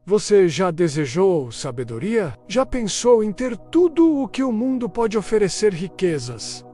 Você já desejou sabedoria? Já pensou em ter tudo o que o mundo pode oferecer: riquezas,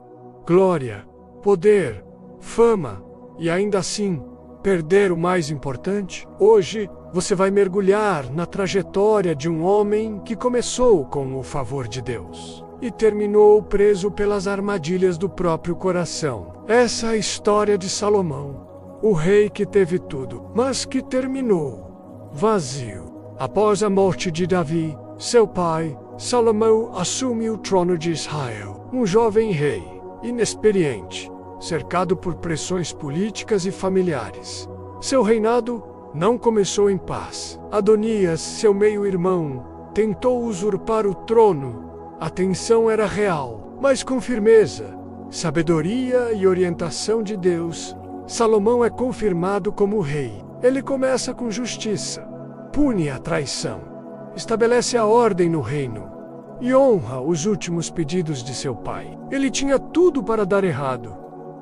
glória, poder, fama, e ainda assim perder o mais importante? Hoje, você vai mergulhar na trajetória de um homem que começou com o favor de Deus e terminou preso pelas armadilhas do próprio coração. Essa é a história de Salomão, o rei que teve tudo, mas que terminou vazio. Após a morte de Davi, seu pai, Salomão assume o trono de Israel. Um jovem rei, inexperiente, cercado por pressões políticas e familiares. Seu reinado não começou em paz. Adonias, seu meio-irmão, tentou usurpar o trono. A tensão era real, mas com firmeza, sabedoria e orientação de Deus, Salomão é confirmado como rei. Ele começa com justiça, pune a traição, estabelece a ordem no reino e honra os últimos pedidos de seu pai. Ele tinha tudo para dar errado,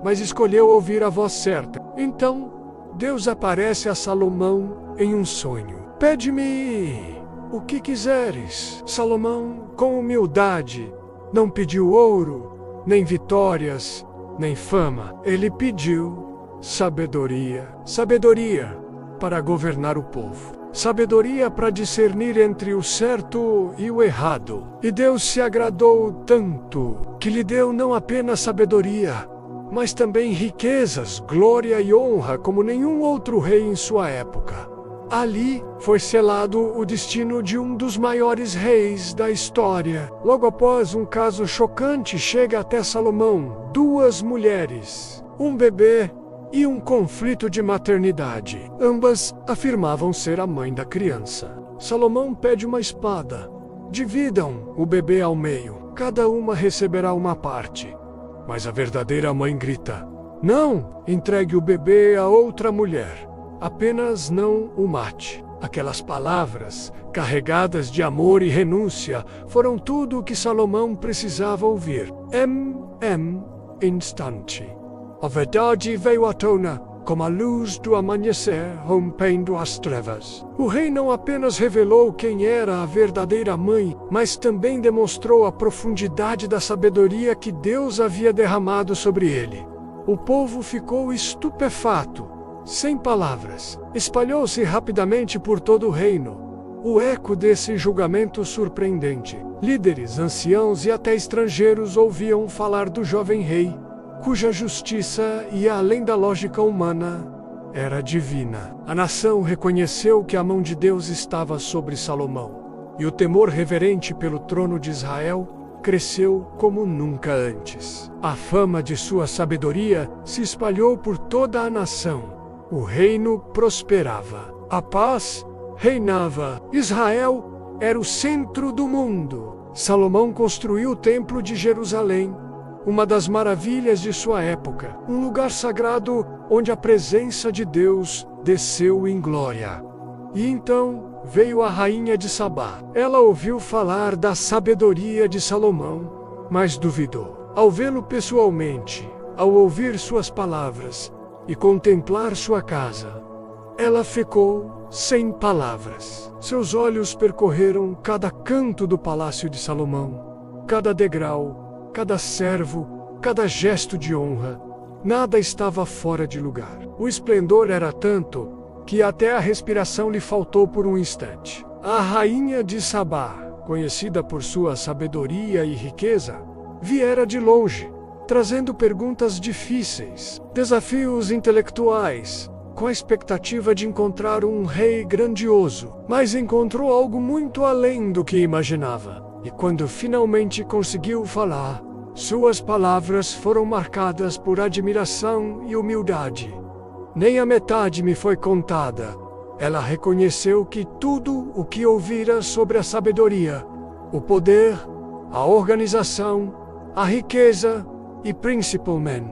mas escolheu ouvir a voz certa. Então, Deus aparece a Salomão em um sonho. Pede-me o que quiseres. Salomão, com humildade, não pediu ouro, nem vitórias, nem fama. Ele pediu sabedoria. Sabedoria para governar o povo. Sabedoria para discernir entre o certo e o errado. E Deus se agradou tanto que lhe deu não apenas sabedoria, mas também riquezas, glória e honra como nenhum outro rei em sua época. Ali foi selado o destino de um dos maiores reis da história. Logo após, um caso chocante chega até Salomão: 2 mulheres, um bebê e um conflito de maternidade. Ambas afirmavam ser a mãe da criança. Salomão pede uma espada. Dividam o bebê ao meio. Cada uma receberá uma parte. Mas a verdadeira mãe grita: não, entregue o bebê a outra mulher. Apenas não o mate. Aquelas palavras, carregadas de amor e renúncia, foram tudo o que Salomão precisava ouvir. Instante. A verdade veio à tona, como a luz do amanhecer rompendo as trevas. O rei não apenas revelou quem era a verdadeira mãe, mas também demonstrou a profundidade da sabedoria que Deus havia derramado sobre ele. O povo ficou estupefato, sem palavras. Espalhou-se rapidamente por todo o reino o eco desse julgamento surpreendente. Líderes, anciãos e até estrangeiros ouviam falar do jovem rei, cuja justiça ia além da lógica humana, era divina. A nação reconheceu que a mão de Deus estava sobre Salomão, e o temor reverente pelo trono de Israel cresceu como nunca antes. A fama de sua sabedoria se espalhou por toda a nação. O reino prosperava. A paz reinava. Israel era o centro do mundo. Salomão construiu o Templo de Jerusalém, uma das maravilhas de sua época, um lugar sagrado onde a presença de Deus desceu em glória. E então veio a rainha de Sabá. Ela ouviu falar da sabedoria de Salomão, mas duvidou. Ao vê-lo pessoalmente, ao ouvir suas palavras e contemplar sua casa, ela ficou sem palavras. Seus olhos percorreram cada canto do palácio de Salomão, cada degrau, cada servo, cada gesto de honra. Nada estava fora de lugar. O esplendor era tanto que até a respiração lhe faltou por um instante. A rainha de Sabá, conhecida por sua sabedoria e riqueza, viera de longe, trazendo perguntas difíceis, desafios intelectuais, com a expectativa de encontrar um rei grandioso. Mas encontrou algo muito além do que imaginava. E quando finalmente conseguiu falar, suas palavras foram marcadas por admiração e humildade. Nem a metade me foi contada. Ela reconheceu que tudo o que ouvira sobre a sabedoria, o poder, a organização, a riqueza e, principalmente,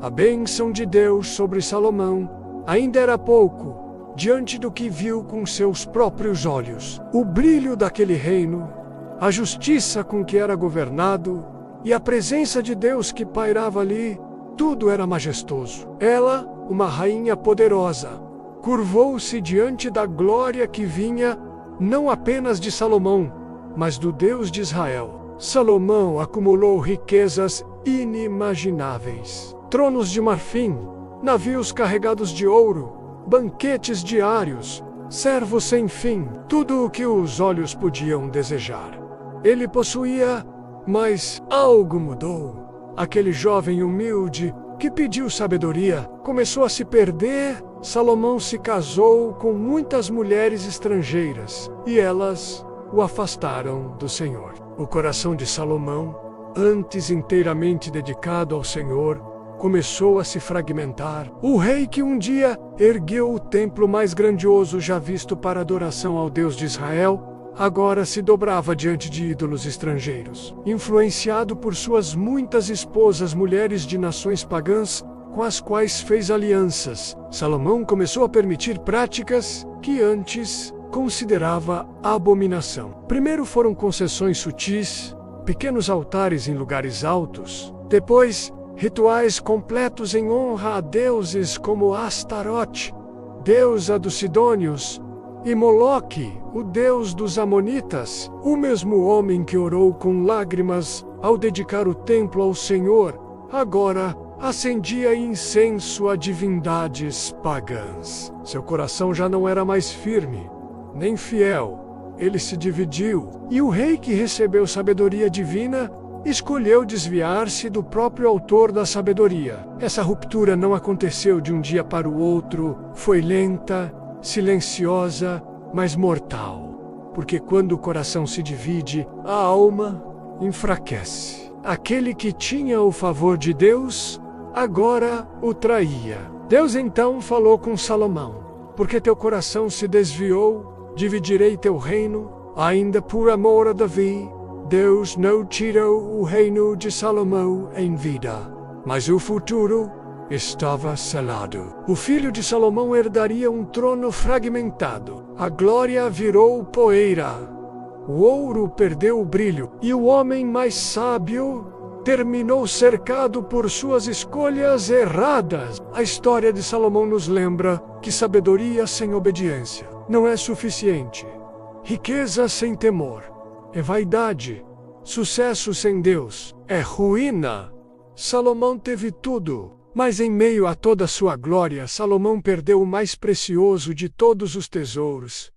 a bênção de Deus sobre Salomão ainda era pouco diante do que viu com seus próprios olhos. O brilho daquele reino, a justiça com que era governado e a presença de Deus que pairava ali, tudo era majestoso. Ela, uma rainha poderosa, curvou-se diante da glória que vinha não apenas de Salomão, mas do Deus de Israel. Salomão acumulou riquezas inimagináveis: tronos de marfim, navios carregados de ouro, banquetes diários, servos sem fim, tudo o que os olhos podiam desejar. Ele possuía, mas algo mudou. Aquele jovem humilde que pediu sabedoria começou a se perder. Salomão se casou com muitas mulheres estrangeiras e elas o afastaram do Senhor. O coração de Salomão, antes inteiramente dedicado ao Senhor, começou a se fragmentar. O rei que um dia ergueu o templo mais grandioso já visto para adoração ao Deus de Israel, agora se dobrava diante de ídolos estrangeiros. Influenciado por suas muitas esposas, mulheres de nações pagãs, com as quais fez alianças, Salomão começou a permitir práticas que antes considerava abominação. Primeiro foram concessões sutis, pequenos altares em lugares altos. Depois, rituais completos em honra a deuses como Astarote, deusa dos Sidônios, e Moloque, o deus dos Amonitas, o mesmo homem que orou com lágrimas ao dedicar o templo ao Senhor, agora acendia incenso a divindades pagãs. Seu coração já não era mais firme, nem fiel. Ele se dividiu, e o rei que recebeu sabedoria divina escolheu desviar-se do próprio autor da sabedoria. Essa ruptura não aconteceu de um dia para o outro, foi lenta, silenciosa, mas mortal. Porque quando o coração se divide, a alma enfraquece. Aquele que tinha o favor de Deus, agora o traía. Deus então falou com Salomão: porque teu coração se desviou, dividirei teu reino, ainda por amor a Davi. Deus não tirou o reino de Salomão em vida, mas o futuro estava selado. O filho de Salomão herdaria um trono fragmentado. A glória virou poeira. O ouro perdeu o brilho, e o homem mais sábio terminou cercado por suas escolhas erradas. A história de Salomão nos lembra que sabedoria sem obediência não é suficiente. Riqueza sem temor é vaidade. Sucesso sem Deus é ruína. Salomão teve tudo, mas em meio a toda sua glória, Salomão perdeu o mais precioso de todos os tesouros: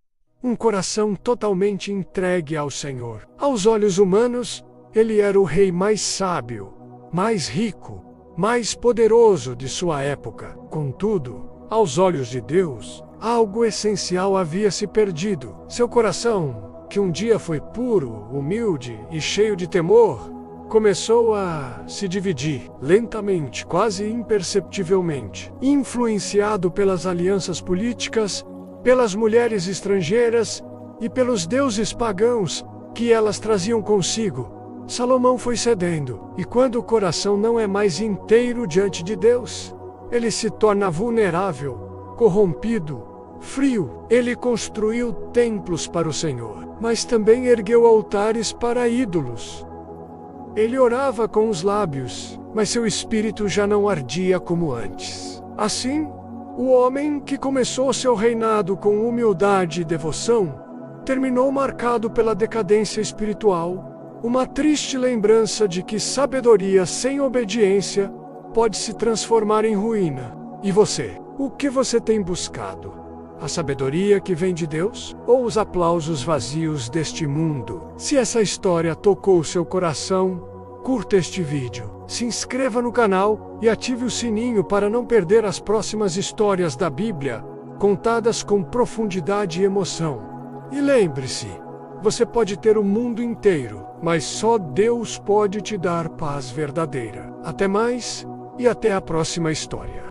um coração totalmente entregue ao Senhor. Aos olhos humanos, ele era o rei mais sábio, mais rico, mais poderoso de sua época. Contudo, aos olhos de Deus, algo essencial havia se perdido. Seu coração, que um dia foi puro, humilde e cheio de temor, começou a se dividir, lentamente, quase imperceptivelmente, influenciado pelas alianças políticas, pelas mulheres estrangeiras e pelos deuses pagãos que elas traziam consigo. Salomão foi cedendo, e quando o coração não é mais inteiro diante de Deus, ele se torna vulnerável, corrompido, frio. Ele construiu templos para o Senhor, mas também ergueu altares para ídolos. Ele orava com os lábios, mas seu espírito já não ardia como antes. Assim, o homem que começou seu reinado com humildade e devoção, terminou marcado pela decadência espiritual, uma triste lembrança de que sabedoria sem obediência pode se transformar em ruína. E você? O que você tem buscado? A sabedoria que vem de Deus ou os aplausos vazios deste mundo? Se essa história tocou seu coração, curta este vídeo, se inscreva no canal e ative o sininho para não perder as próximas histórias da Bíblia, contadas com profundidade e emoção. E lembre-se, você pode ter o mundo inteiro, mas só Deus pode te dar paz verdadeira. Até mais e até a próxima história.